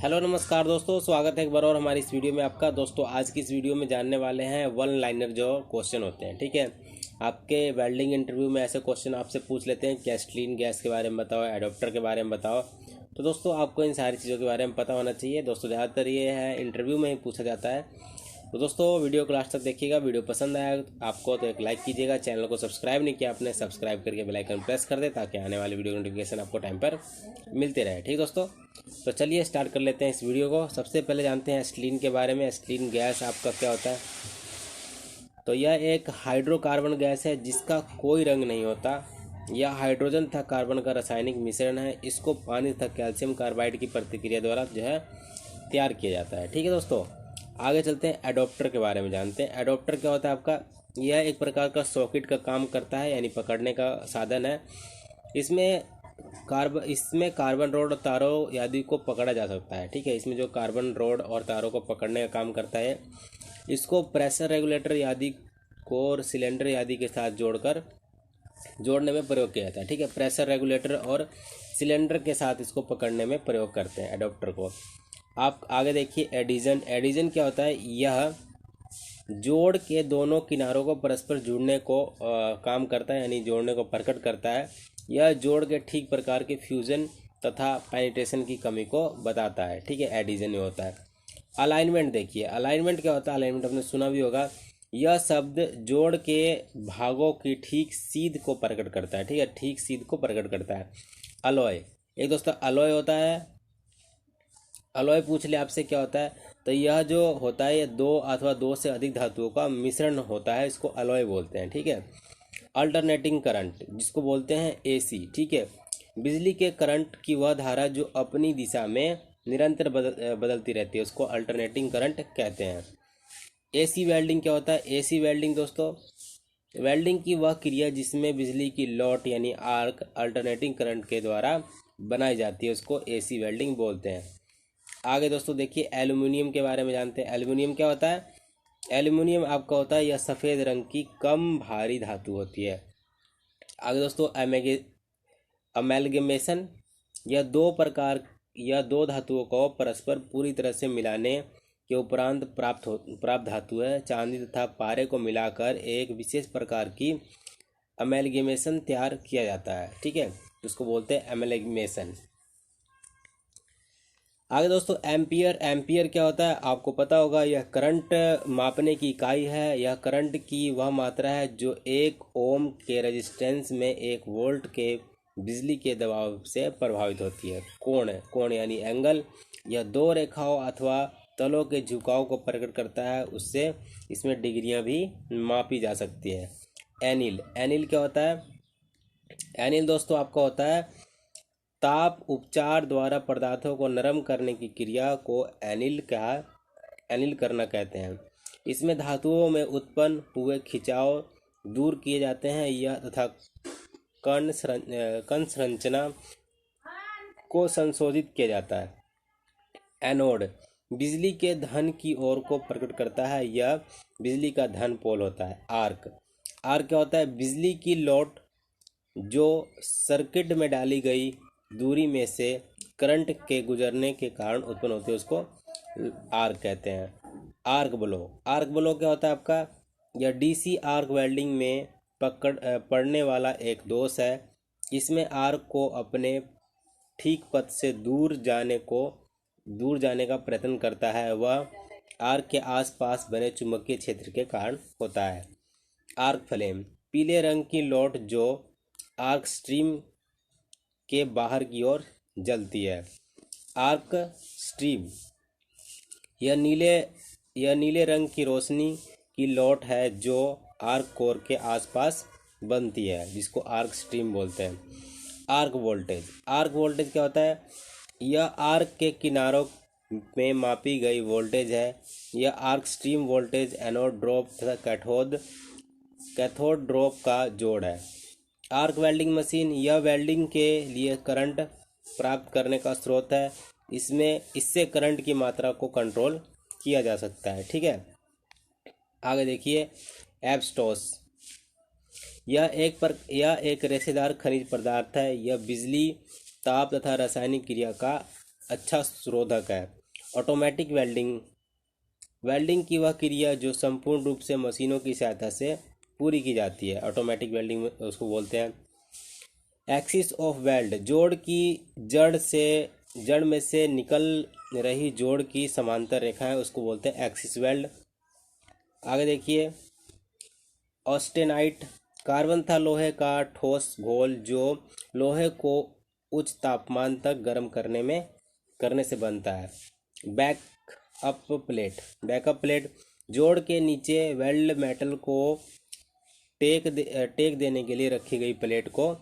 Hello नमस्कार दोस्तों, स्वागत है एक बार और हमारी इस वीडियो में आपका। दोस्तों आज की इस वीडियो में जानने वाले हैं वन लाइनर जो क्वेश्चन होते हैं। ठीक है, आपके वेल्डिंग इंटरव्यू में ऐसे क्वेश्चन आपसे पूछ लेते हैं, गैसोलीन गैस के बारे में बताओ, एडोप्टर के बारे में बताओ। तो दोस्तों आपको इन सारी चीज़ों के बारे में पता होना चाहिए। दोस्तों ज़्यादातर ये है इंटरव्यू में ही पूछा जाता है। तो दोस्तों वीडियो को लास्ट तक देखिएगा। वीडियो पसंद आया आपको तो एक लाइक कीजिएगा। चैनल को सब्सक्राइब नहीं किया आपने, सब्सक्राइब करके बेल आइकन प्रेस कर दे ताकि आने वाली वीडियो नोटिफिकेशन आपको टाइम पर मिलते रहे। ठीक दोस्तों, तो चलिए स्टार्ट कर लेते हैं इस वीडियो को। सबसे पहले जानते हैं एसिटिलीन के बारे में। एसिटिलीन गैस आपका क्या होता है? तो यह एक हाइड्रोकार्बन गैस है जिसका कोई रंग नहीं होता। यह हाइड्रोजन तथा कार्बन का रासायनिक मिश्रण है। इसको पानी तथा कैल्शियम कार्बाइड की प्रतिक्रिया द्वारा जो है तैयार किया जाता है। ठीक है दोस्तों, आगे चलते हैं एडोप्टर के बारे में जानते हैं। एडोप्टर क्या होता है आपका? यह एक प्रकार का सॉकेट का काम करता है, यानी पकड़ने का साधन है। इसमें कार्बन रोड और तारों आदि को पकड़ा जा सकता है। ठीक है, इसमें जो कार्बन रोड और तारों को पकड़ने का काम करता है, इसको प्रेशर रेगुलेटर आदि को सिलेंडर आदि के साथ जोड़ने में प्रयोग किया जाता है। ठीक है, प्रेशर रेगुलेटर और सिलेंडर के साथ इसको पकड़ने में प्रयोग करते हैं एडोप्टर को। आप आगे देखिए एडिजन। एडिजन क्या होता है? यह जोड़ के दोनों किनारों को परस्पर जुड़ने को काम करता है, यानी जोड़ने को प्रकट करता है। यह जोड़ के ठीक प्रकार के फ्यूजन तथा पेनिट्रेशन की कमी को बताता है। ठीक है, एडिजन ये होता है। अलाइनमेंट देखिए, अलाइनमेंट क्या होता है? अलाइनमेंट आपने सुना भी होगा। यह शब्द जोड़ के भागों की ठीक सीध को प्रकट करता है। ठीक है, ठीक सीध को प्रकट करता है। अलॉय, एक दोस्तों अलॉय होता है। अलॉय पूछ ले आपसे क्या होता है? तो यह जो होता है ये दो अथवा दो से अधिक धातुओं का मिश्रण होता है, इसको अलॉय बोलते हैं। ठीक है, अल्टरनेटिंग करंट जिसको बोलते हैं एसी। ठीक है, बिजली के करंट की वह धारा जो अपनी दिशा में निरंतर बदलती रहती है, उसको अल्टरनेटिंग करंट कहते हैं। एसी वेल्डिंग क्या होता है? एसी वेल्डिंग दोस्तों वेल्डिंग की वह क्रिया जिसमें बिजली की लौट यानी आर्क अल्टरनेटिंग करंट के द्वारा बनाई जाती है, उसको एसी वेल्डिंग बोलते हैं। आगे दोस्तों देखिए एल्युमिनियम के बारे में जानते हैं। एल्युमिनियम क्या होता है? एल्युमिनियम आपका होता है यह सफ़ेद रंग की कम भारी धातु होती है। आगे दोस्तों अमेलगमेशन, यह दो धातुओं को परस्पर पूरी तरह से मिलाने के उपरांत प्राप्त धातु है। चांदी तथा पारे को मिलाकर एक विशेष प्रकार की अमेलगमेशन तैयार किया जाता है। ठीक है, जिसको बोलते हैं अमेलगमेशन। आगे दोस्तों एम्पियर। एम्पियर क्या होता है? आपको पता होगा, यह करंट मापने की इकाई है। यह करंट की वह मात्रा है जो 1 ओम के रेजिस्टेंस में 1 वोल्ट के बिजली के दबाव से प्रभावित होती है। कोण यानी एंगल, यह दो रेखाओं अथवा तलों के झुकाव को प्रकट करता है। उससे इसमें डिग्रियां भी मापी जा सकती है। एनिल। एनिल क्या होता है? एनिल दोस्तों आपका होता है ताप उपचार द्वारा पदार्थों को नरम करने की क्रिया को एनिल करना कहते हैं। इसमें धातुओं में उत्पन्न हुए खिंचाव दूर किए जाते हैं यह तथा कण संरचना को संशोधित किया जाता है। एनोड बिजली के धन की ओर को प्रकट करता है, यह बिजली का धन पोल होता है। आर्क। आर्क क्या होता है? बिजली की लौट जो सर्किट में डाली गई दूरी में से करंट के गुजरने के कारण उत्पन्न होती है, उसको आर्क कहते हैं। Arc blow. आर्क ब्लो क्या होता है आपका? यह डीसी आर्क वेल्डिंग में पड़ने वाला एक दोष है। इसमें आर्क को अपने ठीक पथ से दूर जाने का प्रयत्न करता है। वह आर्क के आसपास बने चुंबकीय क्षेत्र के कारण होता है। आर्क फ्लेम पीले रंग की लौट जो आर्क स्ट्रीम के बाहर की ओर जलती है। आर्क स्ट्रीम यह नीले रंग की रोशनी की लौट है जो आर्क कोर के आसपास बनती है, जिसको आर्क स्ट्रीम बोलते हैं। Arc voltage. आर्क वोल्टेज क्या होता है? यह आर्क के किनारों में मापी गई वोल्टेज है। यह arc stream voltage anode drop तथा कैथोड ड्रॉप का जोड़ है। आर्क वेल्डिंग मशीन यह वेल्डिंग के लिए करंट प्राप्त करने का स्रोत है। इससे करंट की मात्रा को कंट्रोल किया जा सकता है। ठीक है, आगे देखिए एब्सटॉस। यह एक रेशेदार खनिज पदार्थ है। यह बिजली ताप तथा रासायनिक क्रिया का अच्छा शोधक है। ऑटोमेटिक वेल्डिंग, वेल्डिंग की वह क्रिया जो संपूर्ण रूप से मशीनों की सहायता से पूरी की जाती है, ऑटोमेटिक वेल्डिंग उसको बोलते हैं। एक्सिस ऑफ वेल्ड, जोड़ की जड़ में से निकल रही जोड़ की समांतर रेखा है, उसको बोलते हैं एक्सिस वेल्ड। आगे देखिए, ऑस्टेनाइट, कार्बन था लोहे का ठोस घोल जो लोहे को उच्च तापमान तक गर्म करने से बनता है। बैकअप प्लेट, जोड़ के नीचे वेल्ड मेटल को टेक देने के लिए रखी गई प्लेट को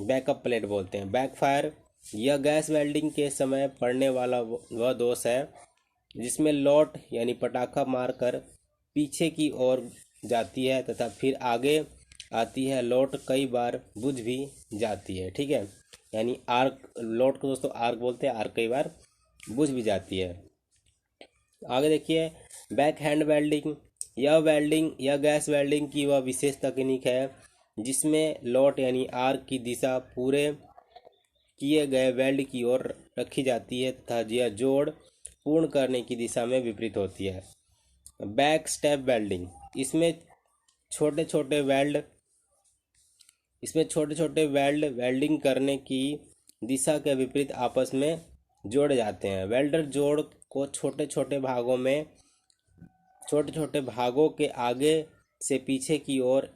बैकअप प्लेट बोलते हैं। बैकफायर, यह गैस वेल्डिंग के समय पड़ने वाला वह दोष है जिसमें लौट यानी पटाखा मारकर पीछे की ओर जाती है तथा फिर आगे आती है। लौट कई बार बुझ भी जाती है, ठीक है, यानी आर्क, लौट को दोस्तों आर्क बोलते हैं, आर्क कई बार बुझ भी जाती है। आगे देखिए, बैक हैंड वेल्डिंग, यह गैस वेल्डिंग की वह विशेष तकनीक है जिसमें लौट यानी आर्क की दिशा पूरे किए गए वेल्ड की ओर रखी जाती है तथा यह जोड़ पूर्ण करने की दिशा में विपरीत होती है। बैक स्टेप वेल्डिंग, इसमें छोटे छोटे वेल्ड वेल्डिंग करने की दिशा के विपरीत आपस में जोड़े जाते हैं। वेल्डर जोड़ को छोटे छोटे भागों के आगे से पीछे की ओर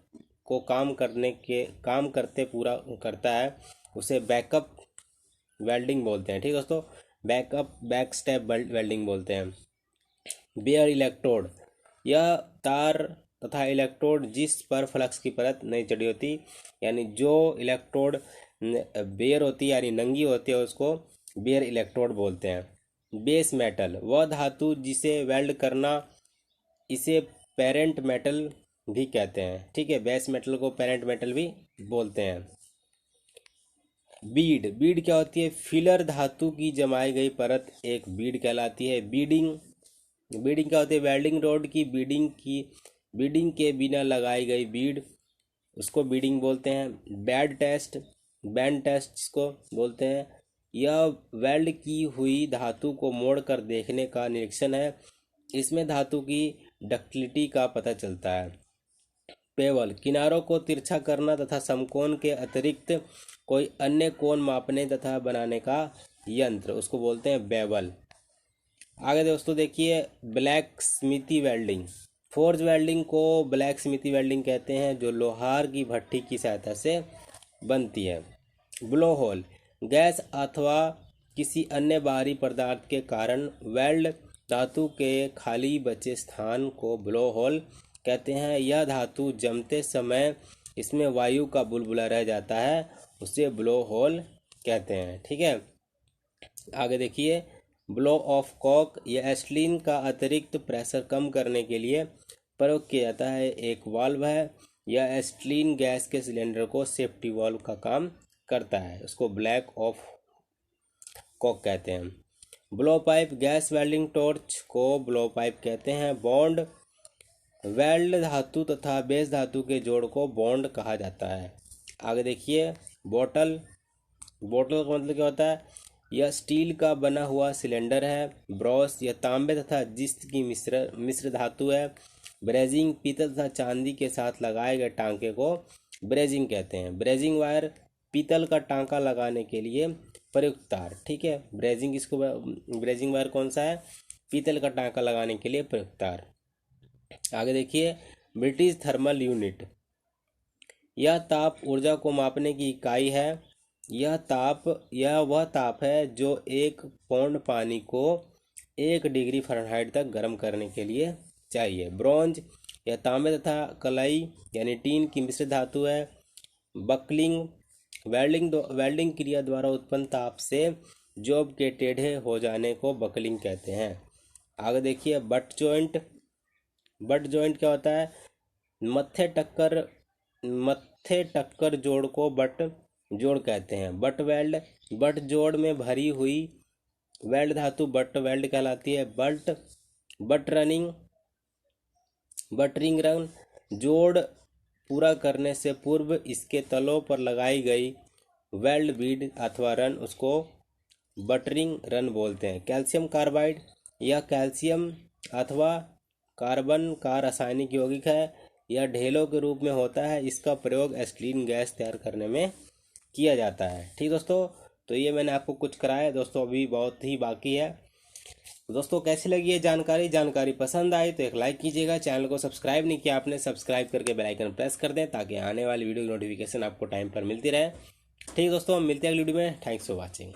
को काम करते पूरा करता है, उसे बैकअप वेल्डिंग बोलते हैं, ठीक है दोस्तों, बैक स्टेप वेल्डिंग बोलते हैं। बेयर इलेक्ट्रोड, यह तार तथा इलेक्ट्रोड जिस पर फ्लक्स की परत नहीं चढ़ी होती, यानी जो इलेक्ट्रोड बेयर होती है यानी नंगी होती है, उसको बेयर इलेक्ट्रोड बोलते हैं। बेस मेटल, वह धातु जिसे वेल्ड करना, इसे पेरेंट मेटल भी कहते हैं, ठीक है, बेस मेटल को पेरेंट मेटल भी बोलते हैं। बीड क्या होती है? फिलर धातु की जमाई गई परत एक बीड कहलाती है। बीडिंग क्या होती है? वेल्डिंग रोड की बीडिंग के बिना लगाई गई बीड, उसको बीडिंग बोलते हैं। बैंड टेस्ट जिसको बोलते हैं, यह वेल्ड की हुई धातु को मोड़कर देखने का निरीक्षण है, इसमें धातु की डक्टिलिटी का पता चलता है। पेवल, किनारों को तिरछा करना तथा समकोण के अतिरिक्त कोई अन्य कोण मापने तथा बनाने का यंत्र, उसको बोलते हैं बेवल। आगे दोस्तों देखिए, black smithy welding, forge welding को ब्लैक स्मिथी वेल्डिंग कहते हैं जो लोहार की भट्ठी की सहायता से बनती है। ब्लो होल, गैस अथवा किसी अन्य बाहरी पदार्थ के कारण वेल्ड धातु के खाली बचे स्थान को ब्लो होल कहते हैं। यह धातु जमते समय इसमें वायु का बुलबुला रह जाता है, उसे ब्लो होल कहते हैं, ठीक है। आगे देखिए, ब्लो ऑफ कॉक, यह एस्टिलीन का अतिरिक्त प्रेशर कम करने के लिए प्रयोग किया जाता है, एक वाल्व है। यह एस्टिलीन गैस के सिलेंडर को सेफ्टी वाल्व का काम करता है, उसको ब्लैक ऑफ कॉक कहते हैं। Blow pipe, gas welding torch को ब्लो पाइप कहते हैं। बॉन्ड, वेल्ड धातु तथा बेस धातु के जोड़ को बॉन्ड कहा जाता है। आगे देखिए, बोतल का मतलब क्या होता है? यह स्टील का बना हुआ सिलेंडर है। ब्रॉस, यह तांबे तथा जिस्त की मिश्र धातु है। ब्रेजिंग, पीतल तथा चांदी के साथ लगाए गए टांके को ब्रेजिंग कहते हैं। ब्रेजिंग वायर, पीतल का टांका लगाने के लिए प्रयुक्त तार, ठीक है। ब्रेजिंग वायर कौन सा है? पीतल का टांका लगाने के लिए प्रयुक्त तार। आगे देखिए, ब्रिटिश थर्मल यूनिट, यह ताप ऊर्जा को मापने की इकाई है। यह वह ताप है जो 1 पौंड पानी को 1 डिग्री फ़ारेनहाइट तक गर्म करने के लिए चाहिए। ब्रॉन्ज, यह तांबे तथा कलई यानी टीन की मिश्र धातु है। बकलिंग, वेल्डिंग क्रिया द्वारा उत्पन्न ताप से जॉब के टेढ़े हो जाने को बकलिंग कहते हैं। आगे देखिए, बट जॉइंट क्या होता है? मत्थे टक्कर जोड़ को बट जोड़ कहते हैं। बट जोड़ में भरी हुई वेल्ड धातु बट वेल्ड कहलाती है। बट रिंग रन, जोड़ पूरा करने से पूर्व इसके तलों पर लगाई गई वेल्ड बीड अथवा रन, उसको बटरिंग रन बोलते हैं। कैल्शियम कार्बाइड या कैल्शियम अथवा कार्बन का रासायनिक यौगिक है, यह ढेलों के रूप में होता है। इसका प्रयोग एसिटिलीन गैस तैयार करने में किया जाता है। ठीक दोस्तों, तो ये मैंने आपको कुछ कराया है दोस्तों, अभी बहुत ही बाकी है। दोस्तों कैसी लगी ये जानकारी पसंद आई तो एक लाइक कीजिएगा। चैनल को सब्सक्राइब नहीं किया आपने, सब्सक्राइब करके बेल आइकन प्रेस कर दें ताकि आने वाली वीडियो की नोटिफिकेशन आपको टाइम पर मिलती रहे। ठीक दोस्तों, हम मिलते हैं अगली वीडियो में। Thanks for watching.